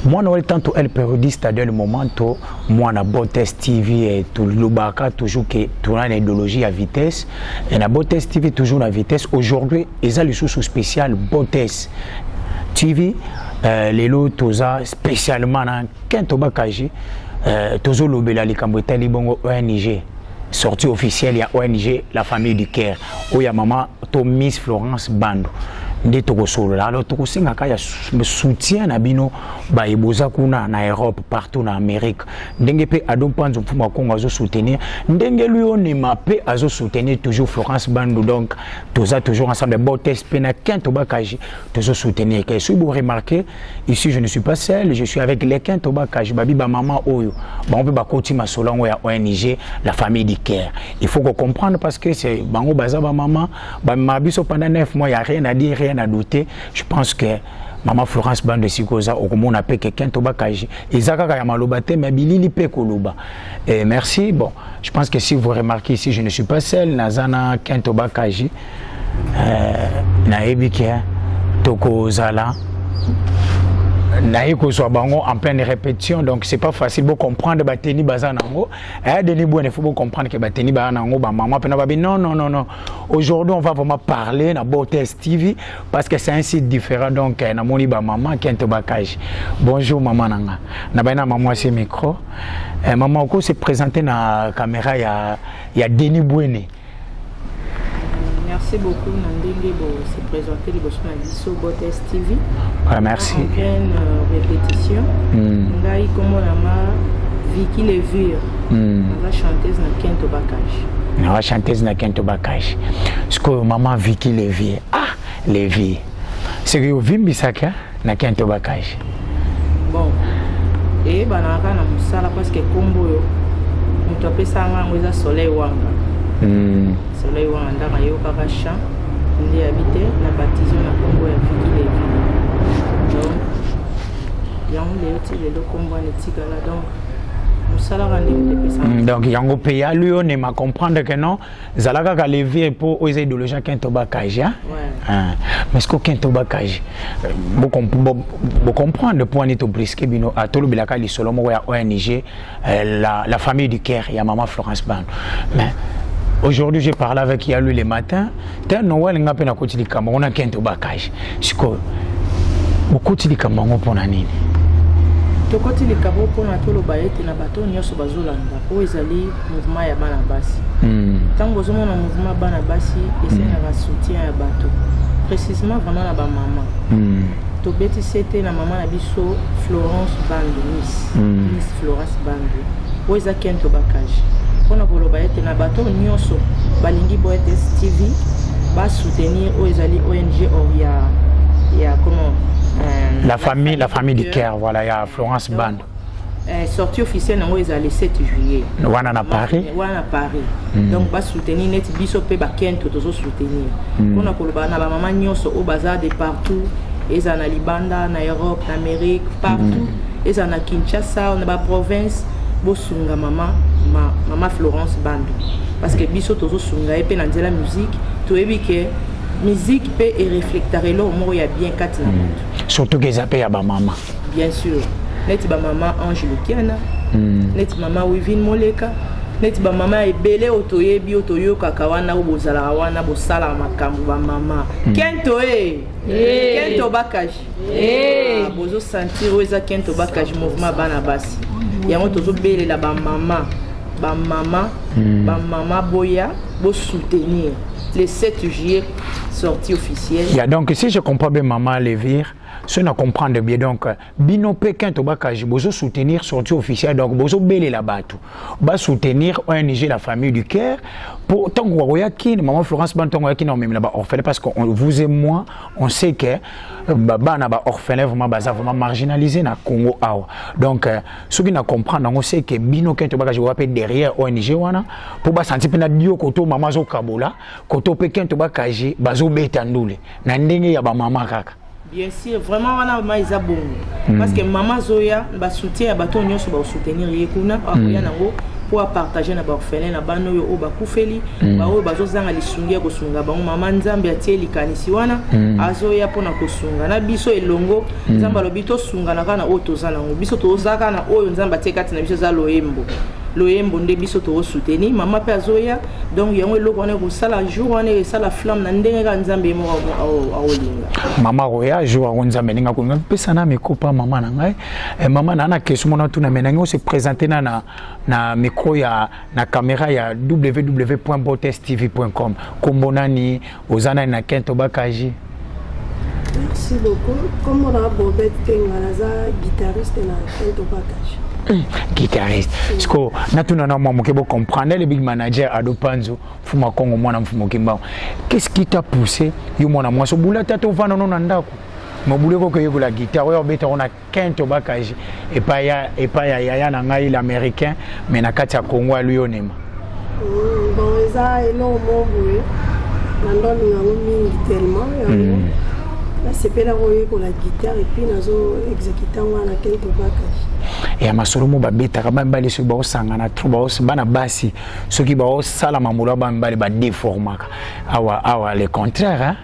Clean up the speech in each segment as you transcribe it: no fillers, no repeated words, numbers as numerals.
moi Noël tantôt elle périodiste à le moment moi na Botest TV et tout le baka toujours que tout une idéologie à vitesse et na Botest TV toujours à vitesse aujourd'hui ils ont le sous spécial Botest TV les lots toza spécialement dans Kento Bakaji tozo lobela likambo etali bongo ONG sortie officielle il y a ONG la famille du Caire où il y a maman to Miss Florence Bando nde tokosolola alors tokosenga kaya soutien na bino ba eboza kuna na Europe partout na Amérique ndenge pe Adom Panzo Mfuma Kongo azo soutenir ndenge lui on mappé azo soutenir toujours Florence Bando donc toza toujours ensemble Botest pena Kento Bakaji tozo soutenir que si vous remarquez ici je ne suis pas seul je suis avec les Kento Bakaji babi ba maman oyo ba on peut ba kotima solongo ya ONG la famille du Caire il faut qu'on comprenne parce que c'est bango baza ba maman ba mabiso pendant 9 mois il y a rien à dire rien à douter. Je pense que maman Florence Bando Sikoza au comment on appelle quelqu'un Tobakaji Isaka Kayamalobate mais Bilili Pekoluba et merci bon je pense que si vous remarquez ici je ne suis pas seul Nazana Kento Bakaji Naebike Tokozala Naïko soit bango en pleine répétition donc c'est pas facile de comprendre bateni bazanango Denis Bouane il faut comprendre que bateni bazanango ba maman pena babi non aujourd'hui on va vraiment parler na Botest TV parce que c'est un site différent donc na moni ba maman Kento Bakaji bonjour maman nanga na baina maman c'est micro maman ko se présenter na caméra ya Denis Bouane. Merci beaucoup Nandenge pour se présenter le boss na Botest TV. Ouais, merci. En pleine répétition. Ngai comme ma Vicky Levure. La chanteuse na Kento Bakaji. La chanteuse na Kento Bakaji. Ce que maman Vicky Levure. Ah, Levure. C'est que vimbi saka na Kento Bakaji. Bon. Et banaka na musala parce que kombo yo muto apesa nganga soleil wanga. Soleil wanda kayo kakasha ndi habité na baptisé na Congo ya Vicky Levure donc yango le combo na tikala donc musala randi donc yango peya lui on m'a comprendre que non zalaka ka lever pour aux idéologies Kento Bakaji mais ce que Kento Bakaji vous comprendre point ni to brisque bino a tolo bilaka li solo mo ya ONG la famille du Caire ya maman Florence Bando mais aujourd'hui, j'ai parlé avec Yalou le matin. Tel Noël, n'a pas na côté du Cameroun, on a Kento Bakaji. C'est quoi? Beaucoup de Cameroun pour nani. To côté du Cameroun pour na tolo baete na bateau nyoso bazolanda. O ezali mouvement ya bana basi. Tango zomo na mouvement bana basi essayer na soutien ya bateau. Précisément vraiment na ba maman. To beti c'était na maman na biso Florence Bando Miss Florence Bando. O eza Kento Bakaji. Pona koloba ete na bato nyonso balingi Botest TV ba soutenir ezali ONG ya comment la famille du Caire voilà ya Florence Bando sortie officielle nango ezali le 7 juillet wana na Paris donc ba soutenir net biso pe ba Kento tozo soutenir pona koloba na ba maman nyonso o baza de partout ezana Libanda na Europe na Amérique partout ezana Kinshasa na ba province bosunga maman Florence Bando parce que biso tozo sunga et pe na la musique to ebi que musique peut et réflecter lo mo ya bien kati na monde surtout que zape ya ba maman bien sûr net ba maman Ange Lukiana net maman Wivine Moleka net ba maman ebele otoyebi otoyo kakawana obozala wana bosala makambo ba maman Kento Kento Bakaji bozo sentir oza Kento Bakaji mouvement bana basi yango tozo belela ba maman boya bo soutenir le 7 juillet sortie officielle. Donc si je comprends bien maman Levire ce n'a comprendre bien donc bino pe Kento Bakaji bozo soutenir sortie officielle donc bozo belé la batu ba soutenir ONG la famille du Caire pour tant que maman Florence Bando on même là-bas orphelin parce que vous et moi on sait que bana ba orphelin vraiment marginalisé na Congo awa donc ceux qui na comprendre on sait que bino Kento Bakaji va derrière ONG wana pour ba sentir pena dio koto maman zo kabola koto pe Kento Bakaji bazo betandule na ndenge ya ba maman kaka. Bien sûr, vraiment on a maïsa bon parce que maman Zoya ba soutien bato nyonso ba soutenir yekuna akoya nango pour partager na ba orphelin na bano yo ba kufeli ba o ba zozanga lisungia ko sunga ba mama nzambe atie likanisi wana azo ya pona ko sunga na biso elongo nzamba lo bito sunga na kana o tozana ngo biso tozaka na oyo nzamba atie kati na biso za loyembo nde biso to soutenir mama pe azoya donc yango eloko wana ko sala jour wana e sala flamme na ndenge ka nzambe mo aolinga mama roya jour wa nzambe ninga ko pesa na mikopa mama na ngai mama na question mona tuna menango se présenter na micro ya na caméra ya www.botestv.com kombonani ozana na Kento Bakaji. Merci beaucoup. Comme on a Bobet Tengalaza, guitariste na Kento Bakaji. Guitariste. Parce que natuna na mwa mokebo comprendre le big manager Ado Panzo fuma Kongo mwana mfumo kimba. Qu'est-ce qui t'a poussé yo mwana mwa so bula tato vana no ndako. Mobuleko ko yego la guitare yo beta on a Kento Bakaji et pas ya na ngai l'américain mais na kati ya Kongo aluyonema. Bon ça énormément boulé. Nandoni ngango mingi tellement là c'est pas la roye ko la guitare et puis nazo exécuter wana Kento Bakaji. Et masolomo babeta ka bambali so ba sangana trop ba bana basi soki ba sala mamula bambali ba déformaka awa le contraire hein.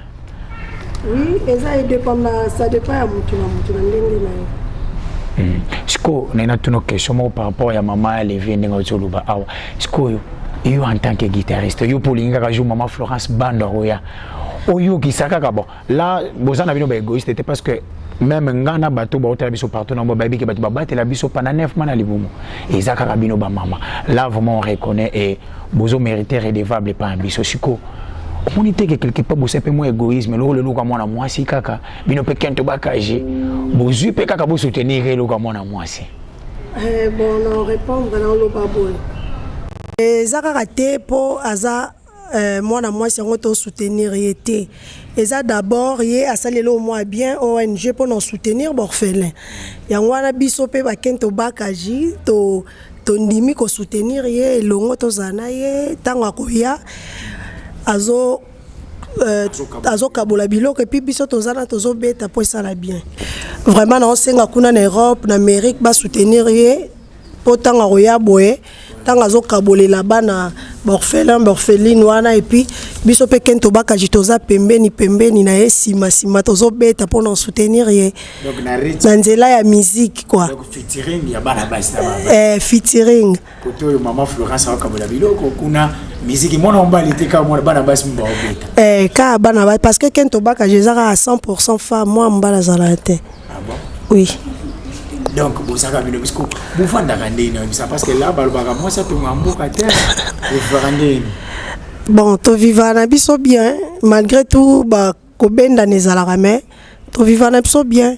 Oui, et ça dépend à mutu na ndenge na yo. Siko na tuno question par rapport à maman Levi ndenge otuluba awa. Siko yo en tant que guitariste yo polinga ka jou maman Florence Banda roya. Oyo kisaka ka bon. Là bozana bino ba égoïste c'était parce que même ngana bato ba otala biso partout na baby ke bato ba batela biso pendant 9 mois na libumu. Et zaka ka bino ba maman. Là vraiment on reconnaît et bozo mériter redevable pas biso siko. On était que quelque part c'est un peu moins égoïsme le loka mwana mwasi kaka bino pe Kento Bakaji bozu pe kaka bo soutenir le loka mwana mwasi bon on répondre dans le baboy ezaka raté po aza mwana mwasi ngo to soutenir yete eza d'abord ye asalelo moi bien ONG pour nous soutenir orphelin yango wana biso pe ba Kento Bakaji to ndimi ko soutenir ye longo to zana ye tango akoya azo kabola biloko et puis biso tozana tozo beta pour ça la bien vraiment na osenga kuna na Europe na Amérique ba soutenir ye potanga roya boye tanga zo kabolela bana orpheline wana et puis biso pe Kento Bakaji toza pembeni na ye sima tozo beta pour nous soutenir ye na nzela ya musique quoi donc featuring ya bana basta featuring koto yo mama Florence akabola biloko kuna musique mona ombalite ka mona bana basi mba obeta ka bana ba parce que Kento Bakaji zara à 100% femme moi mbala zalate ah bon oui. Donc, vous savez, vous parce que là, moi, ça tombe en boucle à terre. Bon, tu vivras bien, malgré tout, Koben dans les alarmes, tu vivras bien.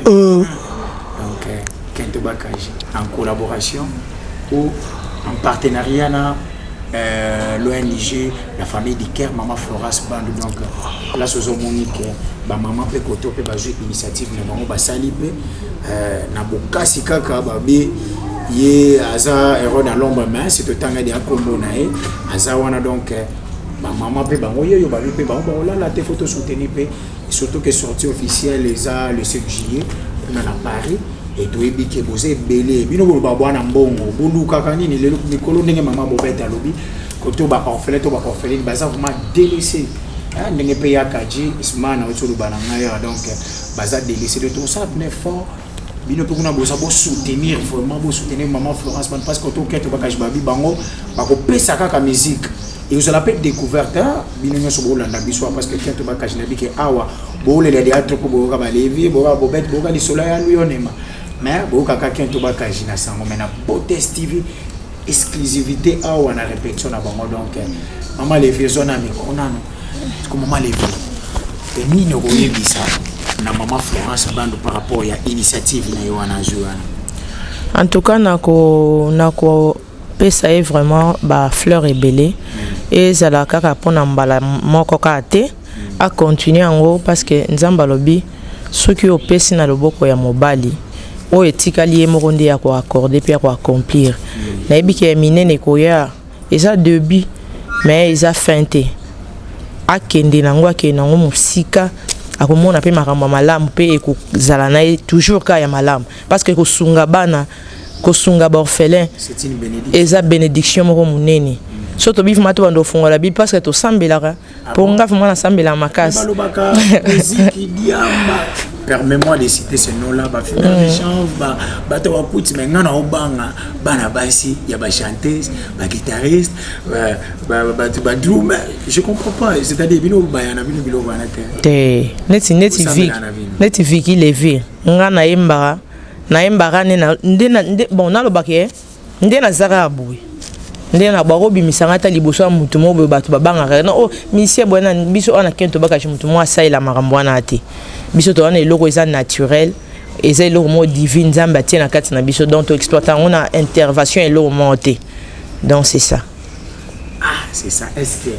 Donc, Kento Bakaji, en collaboration ou en partenariat l'ONG, la famille d'Iker, Maman Florence Band, donc la Sozomonique, maman peut côté peut baser initiative na maman basali pe na bokasi kaka babe ye aza héros dans l'ombre mais c'est tanga dia kombo na e aza wana donc maman peut bango yo babe pe bango là la te photo soutenir pe surtout que sortie officielle les le 7 juillet on a Paris et to ebike bozé belé bino bo babwana mbongo boluka kanini lelo mikolo ndenge maman bobeta lobi côté ba orpheline baza vraiment délaissé ndenge pe ya kaji ismana otulu bananga donc baza délaissé de tout ça mais fort bino pe kuna boza bo soutenir vraiment bo soutenir maman Florence parce que to Kento Bakaji babi bango bako pesa kaka musique et vous allez peut découverte bino nyoso bo landa biso parce que Kento Bakaji nabi ke awa bo le dia trop bo ka balevi bo ba bobet bo ka li sola ya luyonema mais bo kaka Kento Bakaji na sango mena Botest TV exclusivité awa na répétition na bango donc maman les vieux zona mi konano comme maman les vieux et ni no koyebisa na maman Florence Band par rapport à initiative na yoana jouana en tout cas nako pesa est vraiment ba fleur et belé et zala kaka pona mbala moko kate a continuer en parce que nzamba lobi soki opesi na loboko ya mobali o etikali ye mokonde ya ko accorder puis ya ko accomplir na ebi ke minene ko ya eza début mais eza fin te akende nango akende nango musika akomona pe makambo malamu pe ekozala na toujours ka ya malamu parce que kosunga bana kosunga ba orphelin c'est une bénédiction eza bénédiction moko munene surtout bif mato bando fongola bi parce que to sambelaka pour nga vraiment na sambela makasi balobaka musique diamba permets-moi de citer ce nom là ba faire des chants ba to wakuti mais ngana obanga bana basi ya ba chanteuse ba guitariste ba drummer je comprends pas c'est-à-dire bino bayana bino bilo bana te neti viki lever ngana yembara ne na nde bon nalobake nde na zara aboué nde na baro bimisanga ta liboso ya mutu mo bato babangaka na o misie bwana biso ona kento baka chi mutu mo asai la makambo wana te biso to wana eloko eza naturel eza eloko mo divine nzambe atie na kati na biso donc to exploiter on a intervention eloko mo te donc c'est ça. Ah c'est ça, est-ce que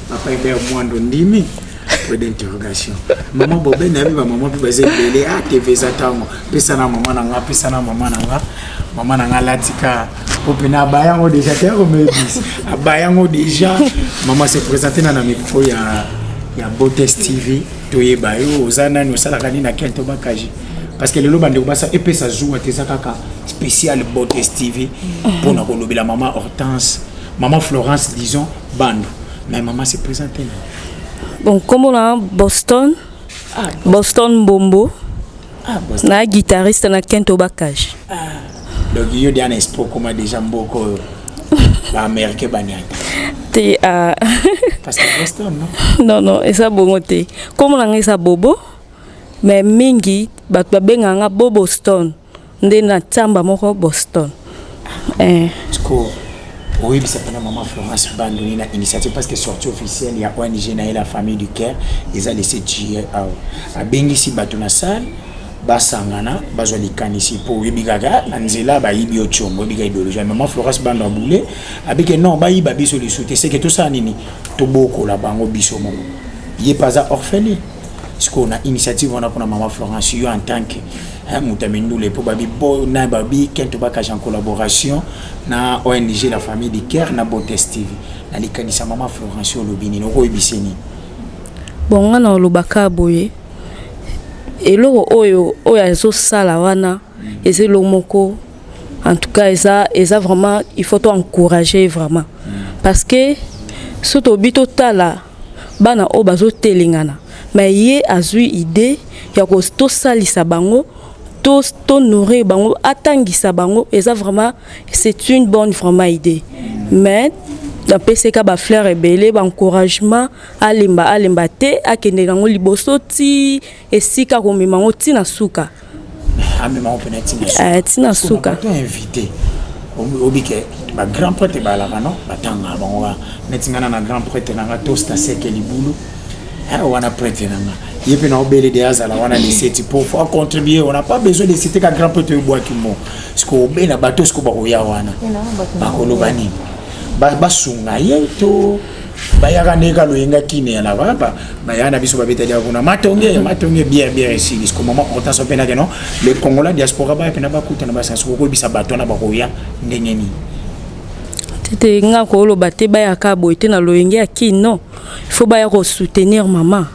papa Hébert Mwando ndimi point d'interrogation maman Bobé na bi ba maman bi bazé belé ah TV za tango pesa na maman na nga pesa na maman na nga latika popena bayango déjà te ko mebis abayango déjà maman s'est présentée na micro ya Botes TV toyeba yo ozana no sala kani na kento bakaji parce que le lobande ko basa epesa jour ateza kaka spécial Botes TV pour na ko lobela maman Hortense maman Florence disons bando mais maman s'est présentée bon comme on a Boston Boston Bombo Boston. Na guitariste na Kento Bakage donc il y a un espoir comme déjà beaucoup américain banyata te parce que Boston non et ça bon te comme on a ça bobo mais mingi bat babenganga Boston nde na tamba moko Boston oui, c'est pas maman Florence Bando une initiative parce que sortie officielle il y a ONG na la famille du Caire ils ont laissé tuer à bengisi batuna salle basangana bazoli kanisi pour bigaga anzela ba yibi ochombo biga idéologie maman Florence Bando boulé abike non ba yiba biso le souté c'est que tout ça nini to boko la bango biso mo yé pas à orphelin parce qu'on a initiative on a pour maman Florence yo en tant que mutamindou les pour babi bo na babi Kento Bakage en collaboration na ONG la famille du Caire na Botes TV na likanisa maman Florence olobini no ko ibiseni bon ngana olobaka boye eloko oyo azo sala wana ezelo moko en tout cas eza vraiment il faut encourager vraiment parce que soto bito tala bana o bazo telingana mais yé azui idée ya ko to salisa bango to nourrir bango atangisa bango eza vraiment c'est une bonne vraiment idée mais dans PCK ba fleur rebelle ba encouragement alimba te akende nango liboso ti esika ko mimango ti na suka amema openetina tina suka to invité obike ba grand prêtre ba la non batanga bango netingana na grand prêtre na tosta seke libulu wana prêtre nanga yepe na obele de azala wana les seti pour contribuer on n'a pas besoin de citer ka grand prêtre bois qui mo parce que obena bato ce ko ba koya wana ba kolobani ba sunga yeto bayaka ndeka loyenga kine na baba bayana biso babeta dia kuna matonge bien ici parce que maman Hortense opena que non le Congolais diaspora ba pena ba kuta na ba sanso ko bisa bato na ba koya ndengeni tete nga ko lo baté bayaka boité na loyenga ya kino il faut baya ko soutenir maman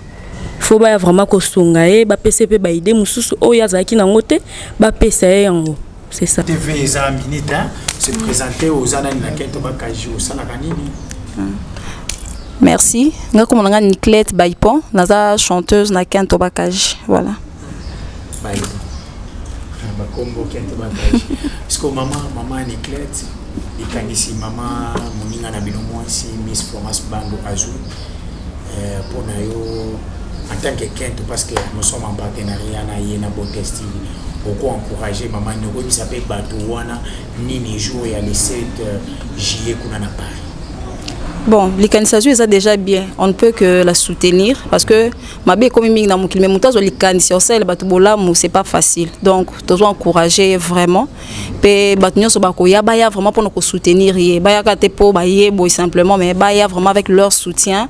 il faut baya vraiment ko sunga e ba PCP ba idée mususu o ya zaki na ngote ba pesa yango c'est ça TV za minita se présenter aux anani na Kento Bakage au sala kanini. Merci. Nga comme on a Niclette Baipon, naza chanteuse na Kento Bakage, voilà. Baipon. Ba kombo Kento Bakage. Est-ce que maman Niclette ikanisi maman moninga na bino mwasi Miss Florence Bando Azou pour na yo en tant que Kento parce que nous sommes en partenariat na yena Botes TV. Pourquoi encourager maman Noko qui s'appelle Batouana Nini jour et le 7 juillet qu'on a Paris. Bon, l'ikanisation est déjà bien. On ne peut que la soutenir parce que ma bé comme ming na mukilme mutazo l'ikanisation c'est le batubola c'est pas facile. Donc nous encourager vraiment. Pe batunyo so bakoya baya vraiment pour nous soutenir yé baya kate po baye boy simplement mais baya vraiment avec leur soutien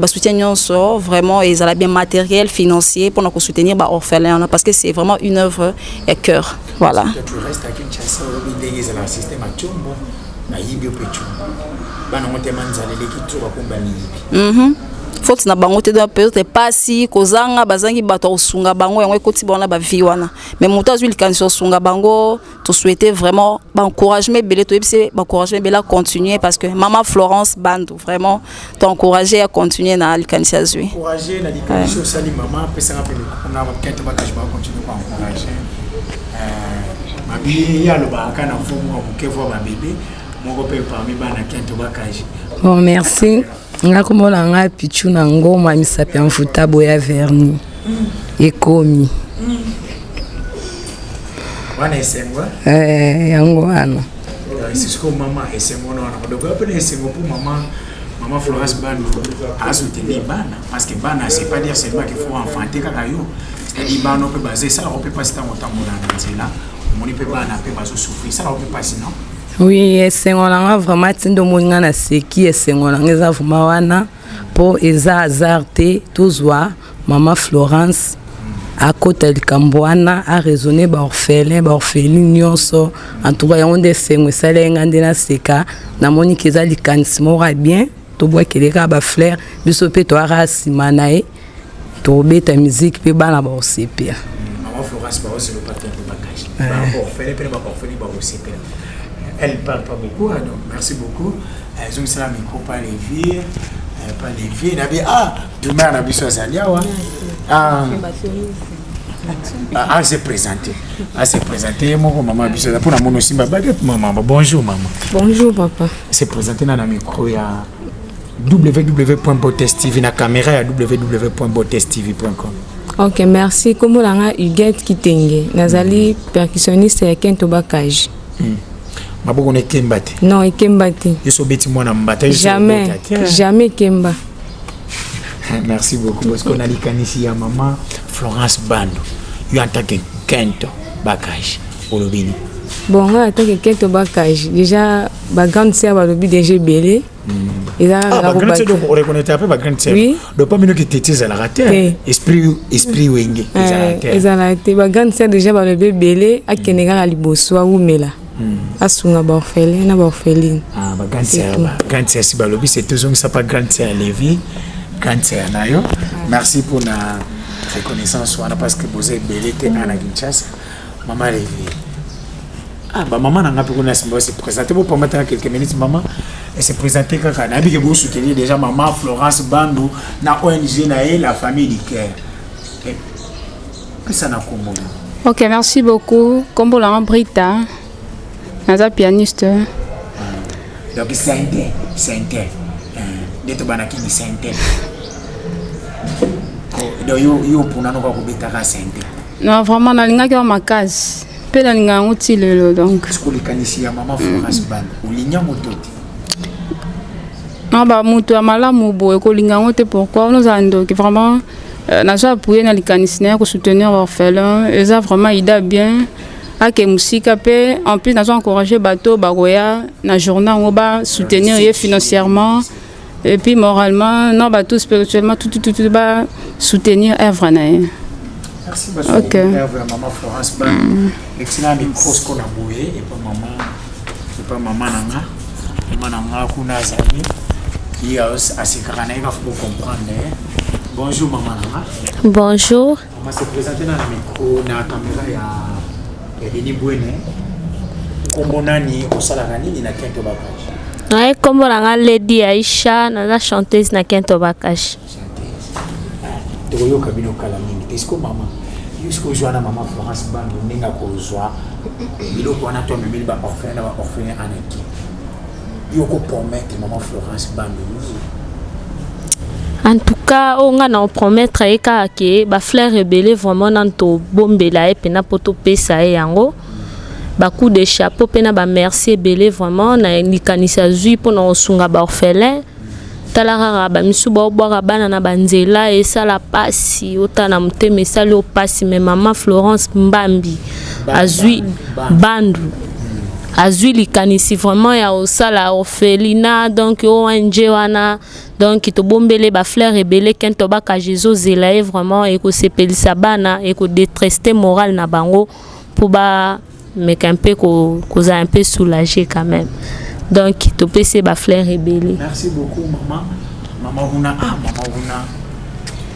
soutien so vraiment ils ont bien matériel financier pour nous soutenir ba orphelin parce que c'est vraiment une œuvre et cœur. Voilà. Tu restes à Kinshasa au bidégué c'est le système à Tchombo na yibio pechu. Bana mote manzalele ki tu bakumba ni yibi. faute na bango te donc peut-être pas si kozanga bazangi bato osunga bango yango ekoti bona ba vie wana mais moto azwi likanisi osunga bango to souhaiter vraiment ba encouragement belé to yebise ba encouragement belé à continuer parce que maman Florence Bandu vraiment t'encourager à continuer na likanisi azwi encourager na likanisi osali maman pesa ka pele na ba kente ba kaje ba continuer kwa encourager mabi ya lo ba kana fomo ko kevo ba bébé moko pe parmi bana kente ba kaje. Bon, merci. Nga komona nga pichu na ngoma misapi ya mfuta boya verni. Ekomi. Wana esengwa? Yango wana. Sisiko mama esengwa na wana. Donc après esengwa pour maman Florence Bandu a soutenu bana parce que bana c'est pas dire seulement qu'il faut enfanter kaka yo. C'est-à-dire bana peut baser ça on peut pas c'est en temps na nzela. Moni peut bana peut bazo souffrir ça on peut pas sinon. Oui, esengolanga vraiment tindo moninga na seki esengolanga eza vraiment wana po eza azarte tozwa maman Florence a kota likambo wana a raisonner ba orphelin nyonso en tout cas yango nde esengwe salenga nde na seka na moni keza likanisi moko bien to bwa keleka ba fleur biso pe to ara sima na ye to beta musique pe bana ba osepia maman Florence ba aussi le partenaire de bagage ba orphelin pe ba orphelin ba osepia. Elle parle pas beaucoup, donc merci beaucoup. Elles ont ça micro pas les vies, pas les vies. Demain on a vu ça Zaliawa. C'est présenté. C'est présenté. Mon maman biso pour la mono simba baguette maman. Bonjour maman. Bonjour papa. C'est présenté dans la micro il y a www.botestv na caméra ya www.botestv.com. OK, merci. Comme langa Huguette Kitenge, nazali percussionniste ya Kento Bakage. Maboko ne kemba te. Non, ikemba te. Yeso beti mwana mbata. Jamais kemba. Merci beaucoup parce qu'on a likanisi ya maman Florence Bandu. You en tant que Kento Bakage olobini. Bon, en tant que Kento Bakage, déjà ba grande sœur ba lobi déjà belé. La grande sœur donc on reconnaît un peu ba grande sœur. Oui. Donc pas minute que tété za la raté. Esprit wenge za la raté. Ba grande sœur déjà ba lobi belé a kenega liboso a umela. Asunga ba orphelin na ba orpheline. Ba grande sœur si ba lobi c'est toujours ça pas grande sœur Lévi, grande sœur nayo. Merci pour la reconnaissance wana parce que vous êtes belé te ana Kinshasa. Maman Lévi. Bah maman n'a pas pu se présenter pour mettre quelques minutes maman et se présenter kaka na bi que vous soutenir déjà maman Florence Bandu na ONG na la famille du cœur. Que ça n'a combo. OK, merci beaucoup. Combo la Brita. Naza pianiste. Donc c'est d'être banaki ni sainte. Donc yo pour na no ko betaka sainte. Non, vraiment na linga kwa makazi. Pe na linga ngoti lelo donc. Est-ce que les kanisi ya maman Florence Bandu ulinya mototi? Non ba mutu amalamu bo ko linga ngote pourquoi nous ando que vraiment naza appuyer na likanisi na ko soutenir orphelin, eza vraiment ida bien. Ake musika pe en plus nazo encourager bateau baroya na journée on va soutenir financièrement et puis moralement non bateau spirituellement tout ba soutenir œuvre na. Merci beaucoup. OK. Maman Florence Bandu. Excellent micro ce qu'on a boué et pas maman nanga. Maman nanga kuna zali. Qui a asikarana il faut comprendre. Bonjour maman nanga. Bonjour. On va se présenter dans le micro na caméra ya Denis Bouene. Kombo nani osalaka nini na Kento Bakage? Ouais, kombo nanga Lady Aisha na chanteuse na Kento Bakage. Toyo kabino kala mingi. Est-ce que maman jusqu'au jour na maman Florence Bandu ninga ko joie. Biloko wana to memeli ba orphelin anaki. Yo ko promettre maman Florence Bandu. En tout cas, on a promettre que ba fleur rebelle vraiment dans to bombela et pena poto pesa yango. Ba coup de chapeau pena ba merci belé vraiment na likanisa zui pour na osunga ba orphelin. Talara ba misu ba boira bana na banzela et ça la pasi otana muteme sali o pasi mais maman Florence Mbambi azui Bandu. Azui likanisi vraiment ya osala orphelina donc ONG wana donc to bombele ba fleur rebelle Kento Bakage zela vraiment et ko sepelisa bana et ko détrester moral na bango pour ba mec un peu ko za un peu soulager quand même donc to pese ba fleur rebelle. Merci beaucoup maman. Maman Huna,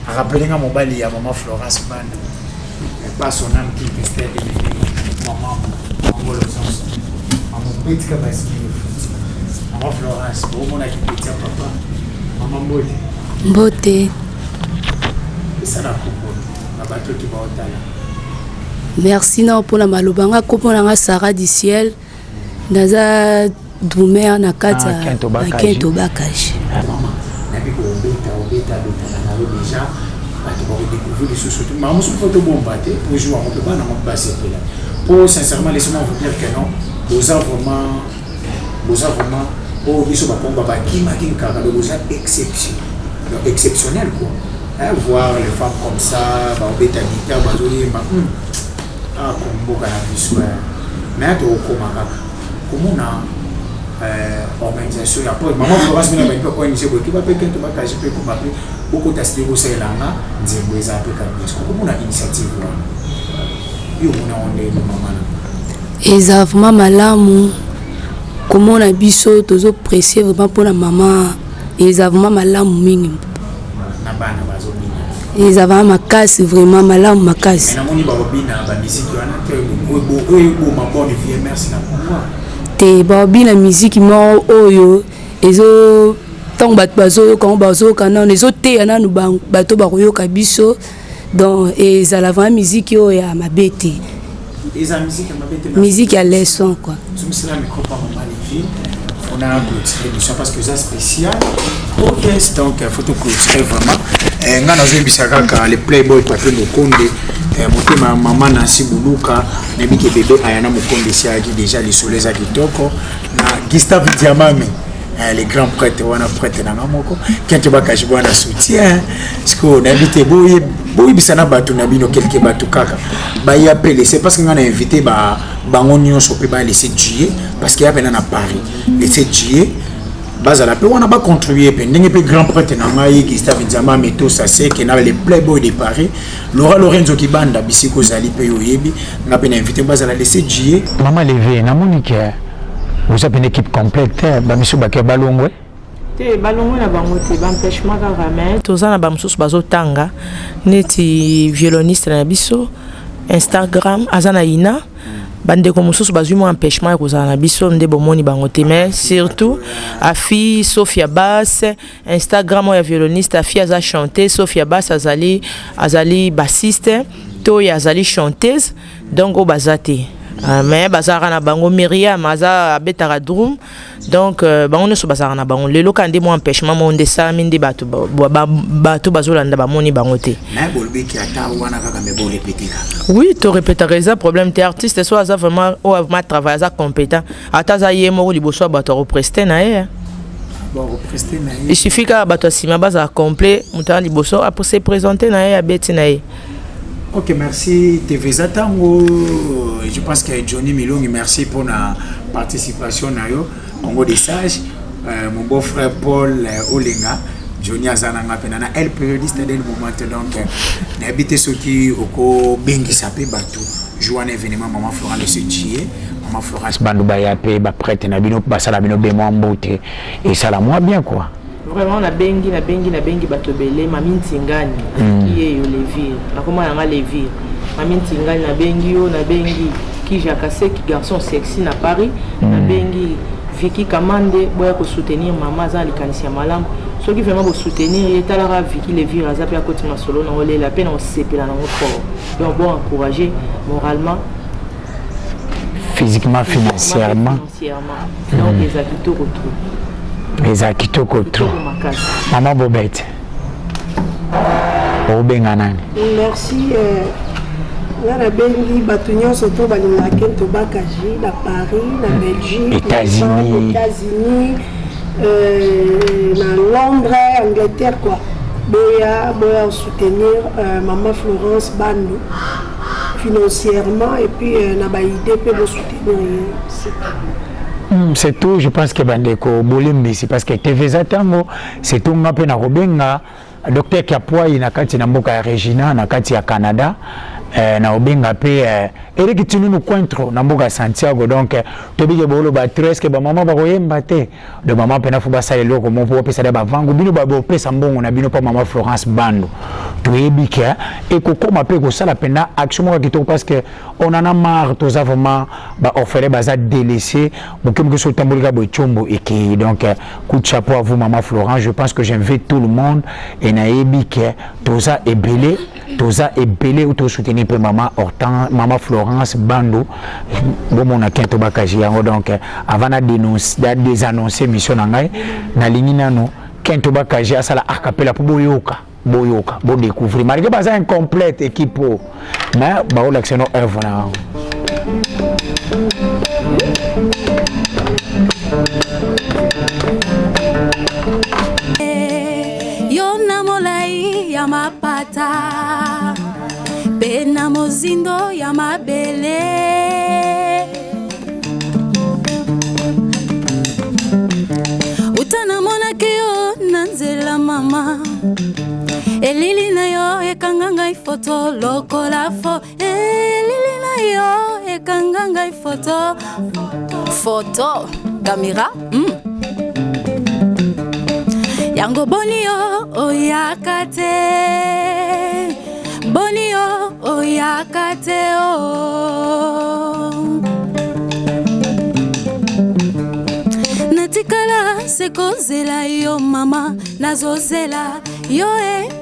rappelez moi mobali ya maman Florence Banda. Pas son âme qui était maman Mangolosons. Maman petit comme ça. Maman Florence, bon on a qui petit papa. Maman Mbote. Mbote. Ça la coupe. Na bato qui va au talent. Merci na pour la malobanga kopona Sarah du ciel. Naza Doumer na kata na Kento Bakaji. Maman, na bi ko obeta na déjà tu vas découvrir des choses surtout maman sur photo bombarder pour jouer on peut pas na passer là. Oh sincèrement laissez-moi vous dire que non, vous avez vraiment oh biso ba komba ba kimaki kaka de vous exceptionnel quoi. Voir les femmes comme ça, ba obeta guitare ba zoli ba komboka na biso. Mais to komaka comment na organisation ya po maman Florence mina ba ko ni sebo ki ba pe Kento Bakaji pe ko ba pe beaucoup d'asté ko selanga nzembo eza pe ka biso ko mona initiative wa yo mona onde maman eza vraiment malamu komona biso tozo apprécier vraiment pour la maman eza vraiment malamu mingi na bana bazo bina eza vraiment makasi vraiment malamu makasi na moni ba bina ba musique wana te bo ma bonne vie merci na moi te babi na musique mo oyo ezo tant bazo quand bazo kana ezo te na nu bato ba koyoka biso donc eza la vraie musique yo ya mabete eza musique ya mabete musique ya leçon quoi tu me seras micro par maman Lévi on a clôturé l'émission parce que c'est spécial ok donc photo clôturé vraiment nga nazo bisaka ka le playboy Pape Mokonde motema maman Nancy Buluka nebiki bébé ayana Mokonde siaki déjà les soleils à kitoko na Gustave Diamami les grands prêtres wana prêtre na ngamoko Kento Bakaji bwana soutien parce que on invité boy bisana batu na bino quelque batu kaka ba y appeler c'est parce que nga na invité ba bango nyonso pe ba laisser juillet parce qu'il y a na Paris le 7 juillet bazala pe wana ba contribuer pe ndenge pe grand prêtre na ngai Gustave Nzama meto ça c'est que na les playboy de Paris Laura Lorenzo Kibanda bisiko zali pe yoyebi nga pe na invité bazala laisser juillet maman levé na Monique vous avez une équipe complète ba miso ba ke balongwe te balongo na bango te bampêchement kaka mais toza na bamosusu bazotanga neti violoniste na biso Instagram aza na ina bandeko mosusu bazwi mo empêchement ya kozala na biso nde bomoni bango te mais surtout afi Sophia Bass Instagram ya violoniste afi aza chanteuse Sophia Bass azali bassiste to ya azali chanteuse donc o bazate mais bazara na bango Myriam aza betara drum donc bango ne so bazara na bango lelo kande mo empêchement mo ndesa minde bato bazolanda bamoni bango te mais bolbeki ata wana kaka me bo répéter oui to répéter ça problème t'es artiste soit aza vraiment o vraiment travailler ça compétent ata za yemo liboso bato represter na ye il suffit que bato sima baza complet muta liboso après se présenter na ye abeti na ye. Ok, merci TV Zatango. Je pense que Johnny Milongi, merci pour la participation. Congo des Sages, mon beau-frère Paul Olenga, Johnny Azananga Penana, elle périodiste dès le moment. Donc, n'habitez ceux qui au Bengi Sapé Batou, jouent un événement, Maman Florence de Sédier, Maman Florence Bandouba Yapé, prête Nabino, Basalabino Bémoambote, et ça la moi bien quoi. Vraiment na bengi bato belé mami Ntingani qui est yo Lévir na comment na Lévir mami Ntingani na bengi qui Jacasé qui garçon sexy na Paris na bengi Vicky Kamande boya ko soutenir maman za likanisia malam ceux qui vraiment pour soutenir etala Vicky Lévir aza pe akoti na solo na olé la peine on sepela na fort donc bon encourager moralement physiquement financièrement donc les habitants retrouvent les akitoko trop maman Bobette obenga nani merci ngana bengi bato nyonso to balinga Kento Bakaji na Paris na Belgique États-Unis na Londres Angleterre quoi boya soutenir maman Florence Bando financièrement et puis na ba idée pe bo soutenir c'est tout, je pense que bandeko bolembi c'est parce que TV Zatango c'est tout ngape na robenga docteur Kiapwa ina kati na mboka ya Regina na kati ya Canada na obenga pe Eric tinu nous cointro na mboka Santiago donc tobike bolo ba treske ba mama ba koyemba te de mama pena fu ba sale loko mo po pesa ba vangu bino ba bo pesa mbongo na bino pa mama Florence Bando toyebike et kokoma pe ko sala pena action mo kitoko parce que on en a marre tous vraiment ba orphelin baza délaissé bokem que so tambolika bo chombo et qui donc coup de chapeau à vous maman Florence, je pense que j'invite tout le monde et naebike toza ebelé ou to soutenir pe maman Hortense maman Florence Bando bon mon akento bakaji yango donc avant na dénoncer désannoncer mission na ngai na lingi nano kento bakaji asala acapella pour boyoka bon découvrir malgré baza incomplète équipe mais ba o l'action œuvre na Yona molai ya mapata Pena mozindo ya mabele Utana mona keo nanzela mama Elili na yo ekanganga ifoto loko la fo Elili na yo ekanganga ifoto Photo caméra Yango bonio oyakate Bonio oyakate Natikala sekozela yo mama Nazozela yo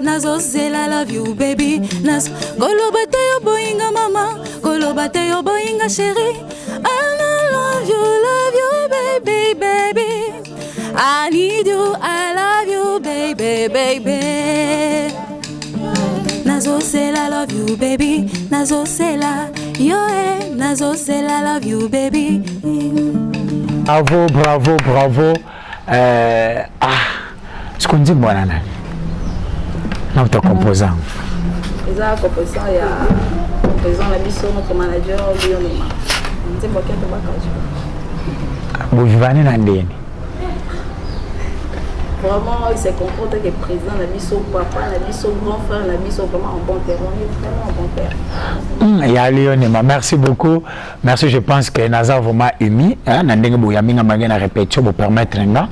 nazozela love you baby Goloba te yo boinga mama Goloba te yo boinga chérie I love you baby baby I need you, I love you, baby, baby. Nazosela, love you, baby. Nazosela, yo, Nazosela, love you, baby. Bravo. Ce qu'on dit, moi, nana. Non, tu es composant. Les composants, il y a composant la mission, notre manager, Lionel. C'est moi qui ai vous vivez dans le vraiment, il se comporte que président, la mission papa, la mission grand frère, la mission vraiment en bon terme. On est vraiment en bon terme. Il y a Léonema, merci beaucoup. Merci, je pense que Naza vraiment émis. Nandenge Bouyamina Magana répétition pour permettre nga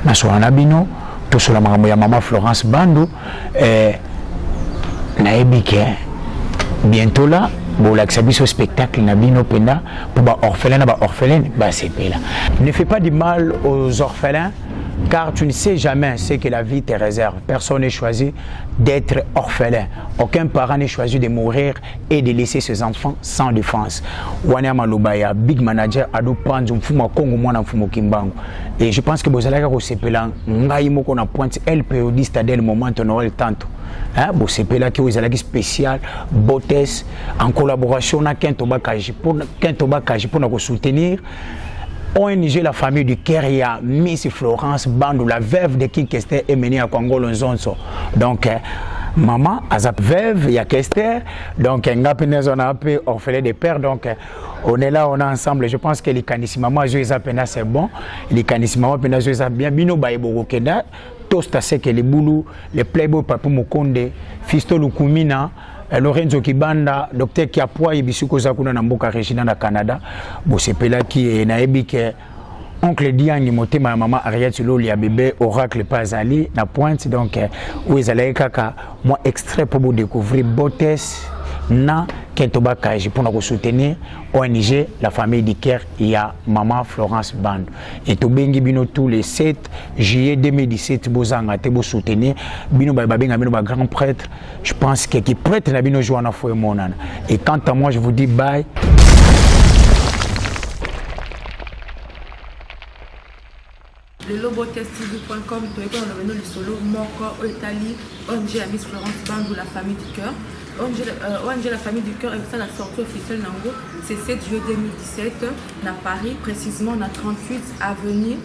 na soana bino tout sur la maman Florence Bando na ebike bientôt là bon l'accès au spectacle na bino penda pour ba orphelin ba sepela. Ne fais pas du mal aux orphelins. Car tu ne sais jamais ce que la vie te réserve. Personne n'est choisi d'être orphelin. Aucun parent n'est choisi de mourir et de laisser ses enfants sans défense. Wania Malubaya, big manager, ado prendre un fumo Congo, moi, un fumo Kimbango. Et je pense que vous allez vous séparer. Ngaïmo qu'on a pointé, elle périodiste à le moment où on a le temps. Vous séparer qui vous allez spécial, Botes, en collaboration avec Kentoba Kaji pour nous soutenir. ONG La Famille du Keria, Miss Florence Bando, la veuve de qui Kester est menée à Congo Lonzonso. Donc, maman, Azap veuve, il y a Kester. Donc, on a appelé orphelin de père. Donc, on est là, on est ensemble. Je pense que les canissi maman, je les appelle c'est bon. Les canissi maman, je les appelle bien. Bino Baïbo Kenda, Tosta Seke, les Boulou, les Playboy Papou Mokonde, Fisto Lukumina. Lorenzo Kibanda, docteur Kiapwa, Ibisuko Zakuna Namboka Regina na Canada, Bosepela qui est naïbique, oncle Diangi Motema, maman Ariette Loli, bébé Oracle Pazali, na pointe, donc, où ils allaient kaka, moi extrait pour vous découvrir Botes, na Kentoba Kaji, pour nous soutenir, ONG, la famille d'Iker, il y a maman Florence Band. Et tout bengi bino tous les 7 juillet 2017, bozanga te bo soutenir, bino babenga bino ba grand prêtre, je pense que qui prêtre na bino joana fo monana. Et quant à moi, je vous dis bye. Le lobotestv.com, tu es dans le solo, Moko, Italie, ONG Miss Florence Band ou la famille du cœur. ONG La Famille du Cœur, et ça la sortie officielle Nango, c'est 7 juillet 2017 à Paris, précisément à 38 avenue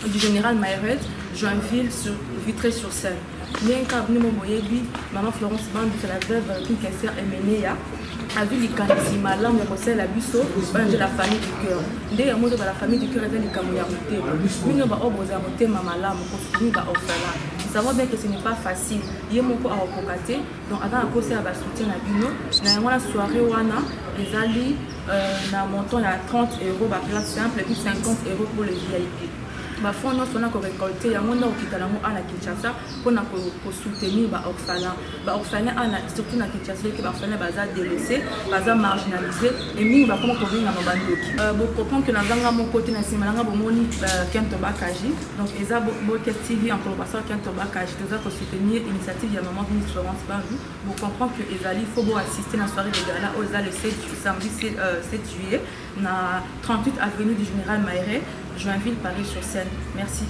du Général Maïret, Joinville, sur Vitré-sur-Seine. Maman Florence Band, c'est la veuve qui est menée azwi likanisi malamu ya kosalela biso oyo nde la famille du cœur nde yango nde la famille du cœur eza likambo ya motema bino baoboza ya motema malamu kosoutenir baorphelin. Nous savons bien que ce n'est pas facile. Yé moko a repocaté donc avant à cause à soutien à bino na la soirée wana les alliés na montant à 30 € ba place simple et puis 50 € pour les VIP. Ba fond non sona ko récolter ya mona okitala mo ana Kinshasa pour na ko soutenir ba orphelin ana surtout na Kinshasa que ba orphelin baza délaissé baza marginalisé et mingi ba comme ko vinga mabandoki bo comprendre que na zanga mon côté na simalanga bo moni Kento Bakaji donc eza bo TV en collaboration Kento Bakaji nous a soutenir initiative ya maman Miss Florence Bavu bo comprendre que ezali faut bo assister na soirée de gala au le 7 samedi 7 juillet na 38 avenue du Général Maéré Joinville, Paris sur Seine. Merci.